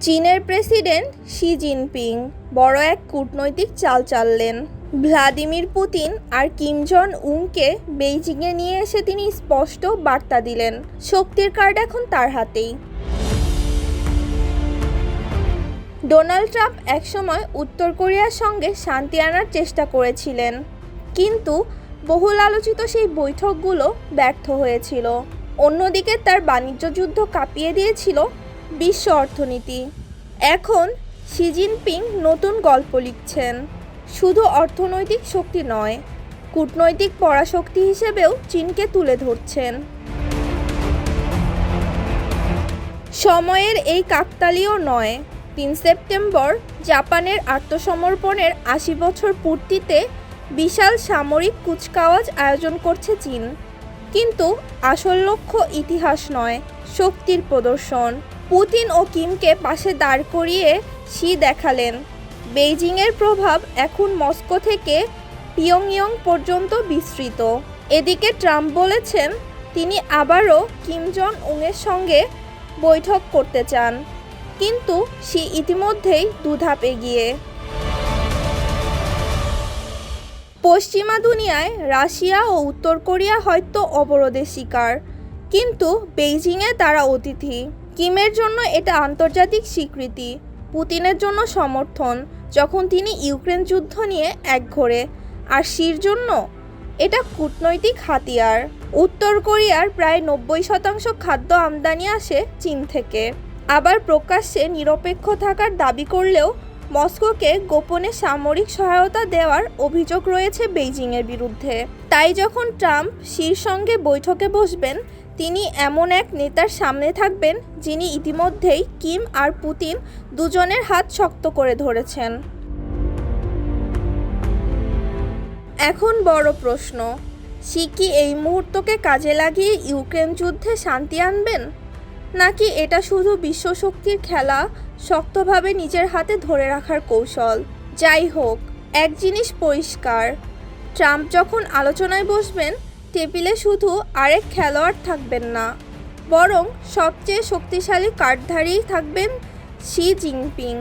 চীনের president Xi Jinping বড় এক কূটনৈতিক চাল চাললেন। ভ্লাদিমির পুতিন আর কিম জন উনকে বেইজিংয়ে নিয়ে এসে তিনি স্পষ্ট বার্তা দিলেন, শক্তির কার্ড এখন তার হাতেই। ডোনাল্ড ট্রাম্প একসময় উত্তর কোরিয়ার সঙ্গে শান্তি আনার চেষ্টা করেছিলেন, কিন্তু বহুল আলোচিত সেই বৈঠকগুলো ব্যর্থ হয়েছিল। অন্যদিকে তার বাণিজ্য যুদ্ধ কাঁপিয়ে দিয়েছিল বিশ্ব অর্থনীতি। এখন শি জিনপিং নতুন গল্প লিখছেন, শুধু অর্থনৈতিক শক্তি নয়, কূটনৈতিক পরাশক্তি হিসেবেও চীনকে তুলে ধরছেন। সময়ের এই কাকতালীয় নয়। ৩ সেপ্টেম্বর জাপানের আত্মসমর্পণের ৮০ বছর পূর্তিতে বিশাল সামরিক কুচকাওয়াজ আয়োজন করছে চীন। কিন্তু আসল লক্ষ্য ইতিহাস নয়, শক্তির প্রদর্শন। পুতিন ও কিমকে পাশে দাঁড় করিয়ে শি দেখালেন, বেইজিংয়ের প্রভাব এখন মস্কো থেকে পিয়ংইয়ং পর্যন্ত বিস্তৃত। এদিকে ট্রাম্প বলেছেন তিনি আবারও কিম জন উনের সঙ্গে বৈঠক করতে চান, কিন্তু শি ইতিমধ্যেই দুধাপ এগিয়ে। পশ্চিমা দুনিয়ায় রাশিয়া ও উত্তর কোরিয়া হয়তো অবরোধের শিকার, কিন্তু বেইজিংয়ে তারা অতিথি। কিমের জন্য এটা আন্তর্জাতিক স্বীকৃতি, পুতিনের জন্য সমর্থন যখন তিনি ইউক্রেন যুদ্ধ নিয়ে একঘরে, আর শির জন্য এটা কূটনৈতিক হাতিয়ার। উত্তর কোরিয়ার প্রায় ৯০% খাদ্য আমদানি আসে চীন থেকে। আবার প্রকাশ্যে নিরপেক্ষ থাকার দাবি করলেও মস্কোকে গোপনে সামরিক সহায়তা দেওয়ার অভিযোগ রয়েছে বেইজিংয়ের বিরুদ্ধে। তাই যখন ট্রাম্প শির সঙ্গে বৈঠকে বসবেন, তিনি এমন এক নেতার সামনে থাকবেন যিনি ইতিমধ্যেই কিম আর পুতিন দুজনের হাত শক্ত করে ধরেছেন। এখন বড় প্রশ্ন, শি কি এই মুহূর্তকে কাজে লাগিয়ে ইউক্রেন যুদ্ধে শান্তি আনবেন, নাকি এটা শুধু বিশ্বশক্তির খেলা, শক্তভাবে নিজের হাতে ধরে রাখার কৌশল? যাই হোক, এক জিনিস পরিষ্কার, ট্রাম্প যখন আলোচনায় বসবেন, টেবিলে শুধু আরেক খেলোয়াড় থাকবেন না, বরং সবচেয়ে শক্তিশালী কার্ডধারী থাকবেন শি জিনপিং।